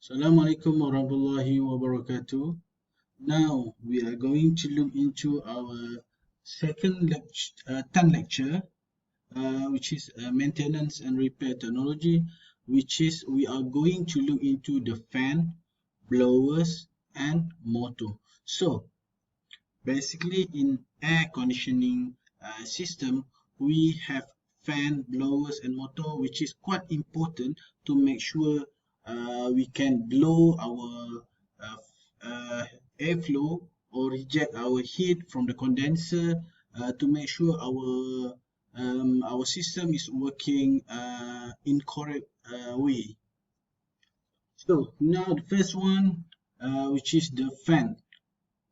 Assalamualaikum warahmatullahi wabarakatuh. Now we are going to look into our second lecture, 10th lecture, which is maintenance and repair technology, which is we are going to look into the fan, blowers, and motor. So basically, in air conditioning system, we have fan, blowers, and motor, which is quite important to make sure we can blow our uh, uh, airflow or reject our heat from the condenser to make sure our system is working in correct way. So now the first one, which is the fan.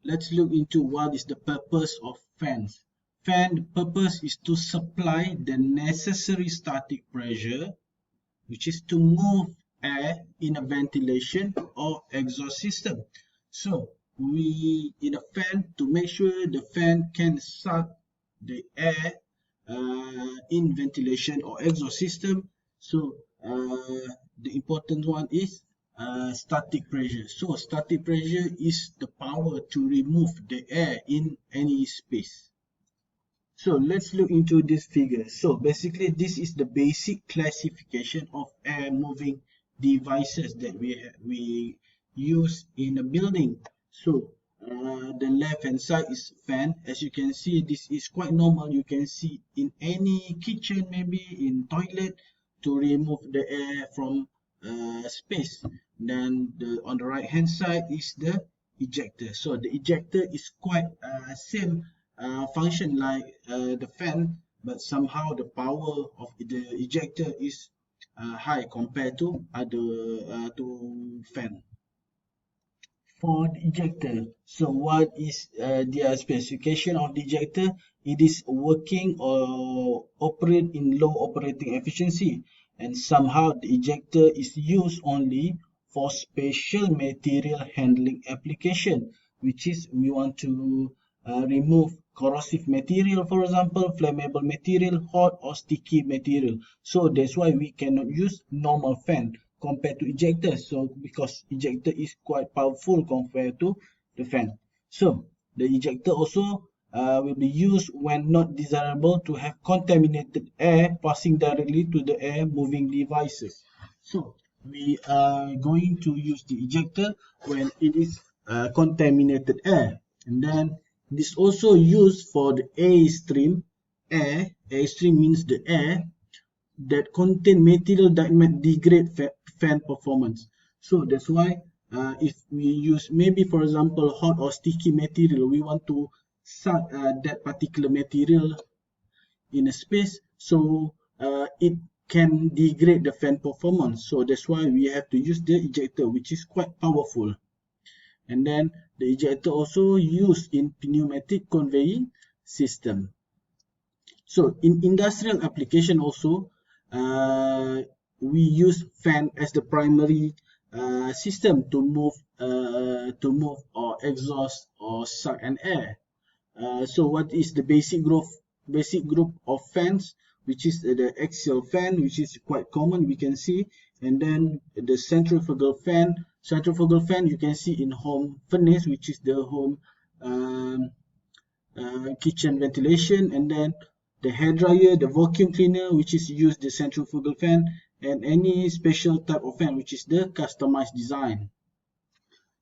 Let's look into what is the purpose of fans. Fan purpose is to supply the necessary static pressure, which is to move air in a ventilation or exhaust system. So we in a fan to make sure the fan can suck the air in ventilation or exhaust system. So the important one is static pressure. So static pressure is the power to remove the air in any space. So let's look into this figure. So basically this is the basic classification of air moving devices that we use in a building. So the left hand side is fan. As you can see, this is quite normal. You can see in any kitchen, maybe in toilet, to remove the air from space. Then on the right hand side is the ejector. So the ejector is quite same function like the fan, but somehow the power of the ejector is high compared to other to fan. For the ejector, so what is the specification of the ejector? It is working or operate in low operating efficiency, and somehow the ejector is used only for special material handling application, which is we want to remove corrosive material, for example, flammable material, hot or sticky material. So that's why we cannot use normal fan compared to ejector. So because ejector is quite powerful compared to the fan. So the ejector also will be used when not desirable to have contaminated air passing directly to the air moving devices. So we are going to use the ejector when it is contaminated air, and then this also used for the A stream air. A stream means the air that contain material that might degrade fan performance. So that's why if we use maybe for example hot or sticky material, we want to suck that particular material in a space, so it can degrade the fan performance. So that's why we have to use the ejector, which is quite powerful. And then the ejector also used in pneumatic conveying system. So in industrial application also, we use fan as the primary system to move or exhaust or suck an air. So what is the basic group of fans, which is the axial fan, which is quite common, we can see, and then the centrifugal fan. Centrifugal fan you can see in home furnace, which is the home kitchen ventilation, and then the hair dryer, the vacuum cleaner, which is used the centrifugal fan, and any special type of fan, which is the customized design.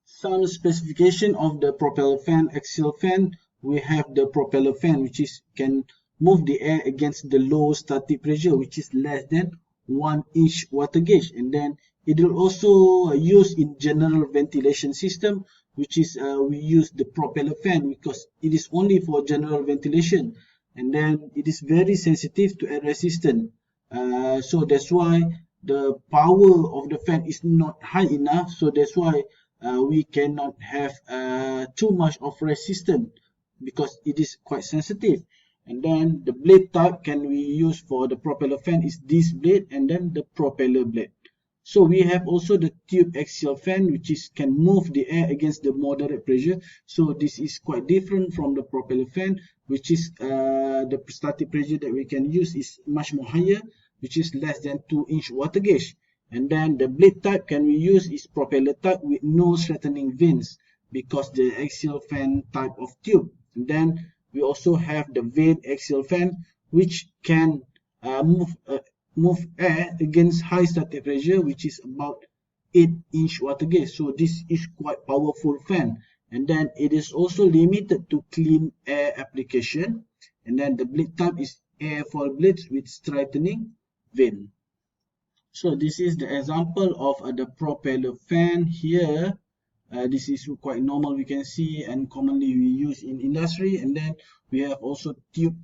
Some specification of the propeller fan, axial fan. We have the propeller fan, which is can move the air against the low static pressure, which is less than 1-inch water gauge, and then it will also use in general ventilation system, which is we use the propeller fan because it is only for general ventilation, and then it is very sensitive to air resistance. So that's why the power of the fan is not high enough. So that's why we cannot have too much of resistance because it is quite sensitive. And then the blade type can we use for the propeller fan is this blade and then the propeller blade. So we have also the tube axial fan, which is can move the air against the moderate pressure. So this is quite different from the propeller fan, which is the static pressure that we can use is much more higher, which is less than 2-inch water gauge. And then the blade type can we use is propeller type with no strengthening vanes because the axial fan type of tube. And then we also have the vane axial fan which can move air against high static pressure, which is about 8-inch water gauge. So this is quite powerful fan. And then it is also limited to clean air application. And then the blade type is airfoil blades with straightening vane. So this is the example of the propeller fan here. This is quite normal, we can see, and commonly we use in industry. And then we have also tube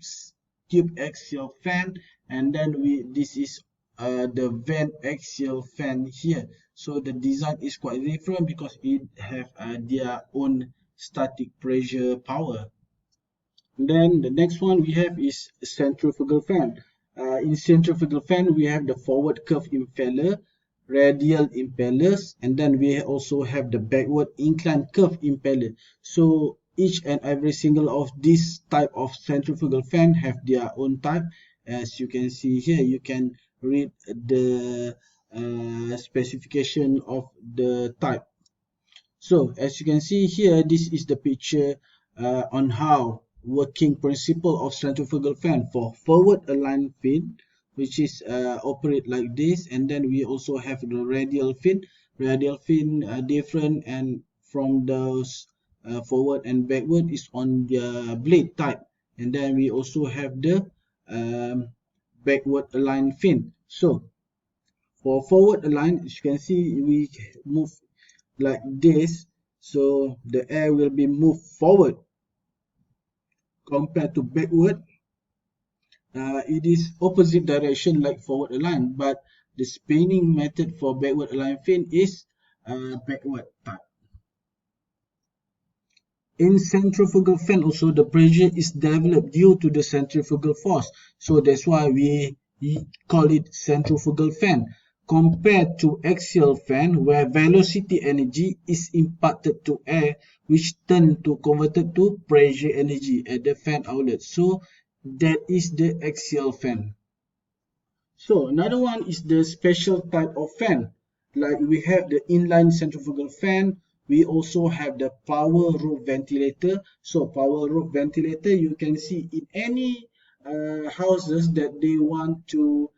axial fan, and then this is the vane axial fan here. So the design is quite different because it have their own static pressure power. Then the next one we have is centrifugal fan. In centrifugal fan, we have the forward curve impeller, radial impellers, and then we also have the backward inclined curve impeller. So each and every single of this type of centrifugal fan have their own type. As you can see here, you can read the specification of the type. So as you can see here, this is the picture on how working principle of centrifugal fan for forward aligned fin, which is operate like this. And then we also have the radial fin. Radial fin different, and from those forward and backward is on the blade type. And then we also have the backward aligned fin. So for forward aligned, as you can see, we move like this, so the air will be moved forward. Compared to backward, it is opposite direction like forward align, but the spinning method for backward align fin is backward type. In centrifugal fan also, the pressure is developed due to the centrifugal force, so that's why we call it centrifugal fan, compared to axial fan where velocity energy is imparted to air, which turn to converted to pressure energy at the fan outlet. So that is the axial fan. So another one is the special type of fan. Like we have the inline centrifugal fan. We also have the power roof ventilator. So power roof ventilator, you can see in any houses that they want to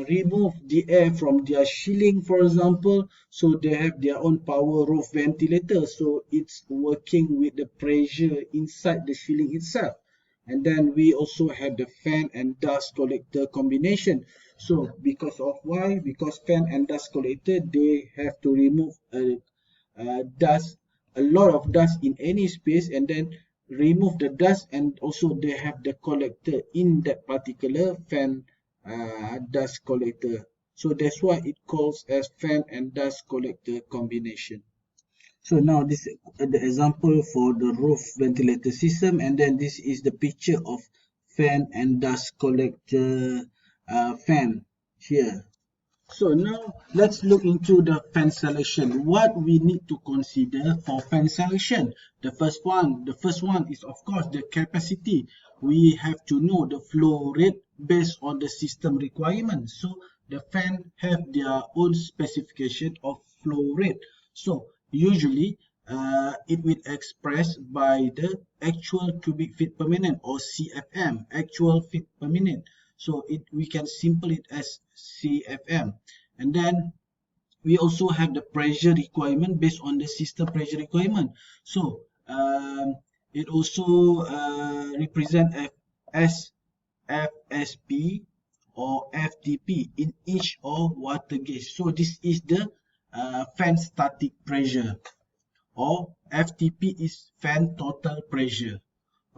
remove the air from their ceiling, for example. So they have their own power roof ventilator. So it's working with the pressure inside the ceiling itself. And then we also have the fan and dust collector combination. So because of why? Because fan and dust collector, they have to remove dust, a lot of dust in any space, and then remove the dust, and also they have the collector in that particular fan dust collector. So that's why it calls as fan and dust collector combination. So now this is the example for the roof ventilator system, and then this is the picture of fan and dust collector fan here. So now let's look into the fan selection. What we need to consider for fan selection. The first one is of course the capacity. We have to know the flow rate based on the system requirements. So the fan have their own specification of flow rate. So usually it will express by the actual cubic feet per minute, or CFM, actual feet per minute. So we can simple it as CFM. And then we also have the pressure requirement based on the system pressure requirement. So it also represent as FSP or FTP in inch of water gauge. So this is the fan static pressure, or FTP is fan total pressure.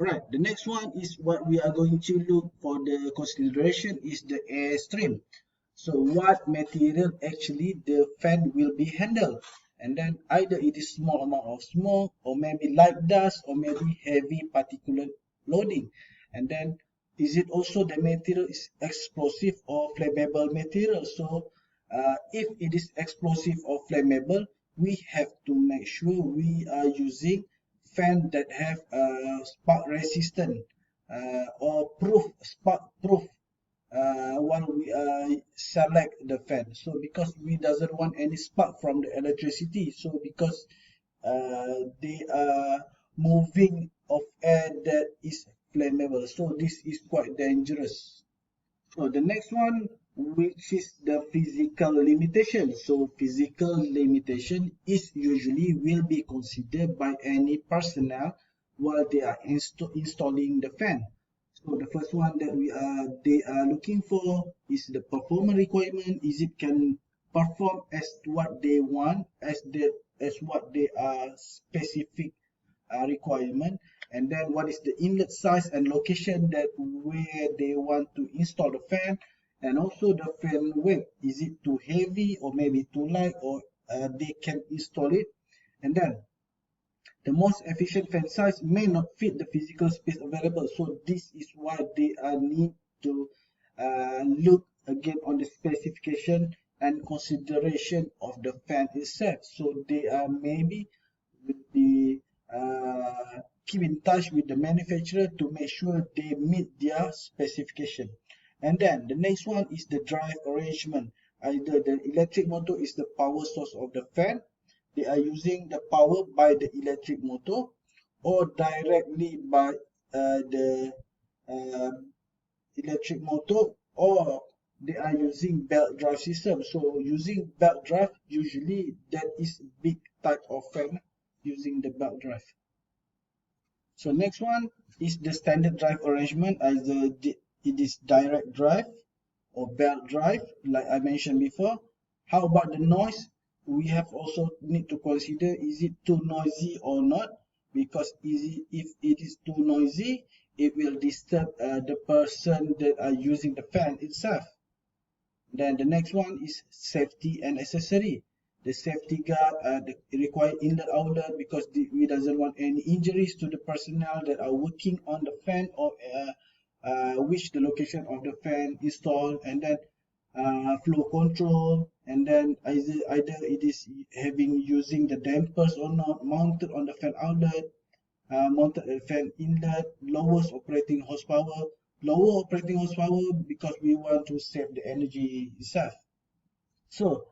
Alright, the next one is what we are going to look for the consideration is the airstream. So what material actually the fan will be handled, and then either it is small amount of smoke, or maybe light dust, or maybe heavy particulate loading. And then is it also the material is explosive or flammable material? So if it is explosive or flammable, we have to make sure we are using fan that have spark resistant or spark proof while we select the fan. So because we doesn't want any spark from the electricity, so because they are moving of air that is flammable, so this is quite dangerous. So the next one, which is the physical limitation. So physical limitation is usually will be considered by any personnel while they are installing the fan. So the first one that they are looking for is the performance requirement. Is it can perform as what they want, as what they are specific requirement, and then what is the inlet size and location that where they want to install the fan, and also the fan weight, is it too heavy or maybe too light, or they can install it. And then the most efficient fan size may not fit the physical space available, so this is why they need to look again on the specification and consideration of the fan itself. So they are maybe with the keep in touch with the manufacturer to make sure they meet their specification. And then the next one is the drive arrangement. Either the electric motor is the power source of the fan, they are using the power by the electric motor, or directly by the uh, electric motor, or they are using belt drive system. So using belt drive, usually that is big type of fan using the belt drive. So next one is the standard drive arrangement. Either it is direct drive or belt drive, like I mentioned before. How about the noise? We have also need to consider, is it too noisy or not? Because if it is too noisy, it will disturb the person that are using the fan itself. Then the next one is safety and accessory. The safety guard require inlet outlet because we doesn't want any injuries to the personnel that are working on the fan, or which the location of the fan installed, and then flow control, and then either it is having using the dampers or not, mounted on the fan outlet, mounted at fan inlet, lowest operating horsepower, lower operating horsepower because we want to save the energy itself. So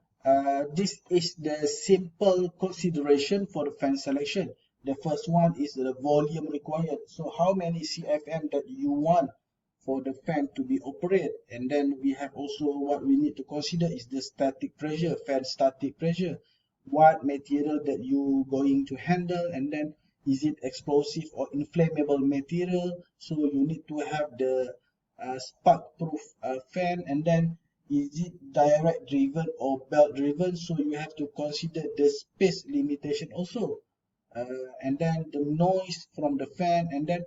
this is the simple consideration for the fan selection. The first one is the volume required. So how many CFM that you want for the fan to be operated. And then we have also what we need to consider is the static pressure, fan static pressure. What material that you going to handle, and then is it explosive or inflammable material? So you need to have the spark proof fan, and then is it direct driven or belt driven? So you have to consider the space limitation also. And then the noise from the fan, and then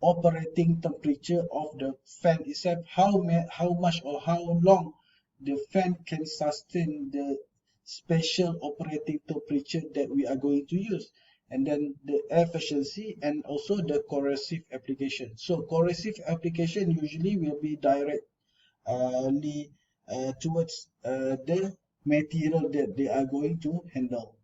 operating temperature of the fan itself, how much or how long the fan can sustain the special operating temperature that we are going to use. And then the efficiency and also the corrosive application. So corrosive application usually will be directly towards the material that they are going to handle.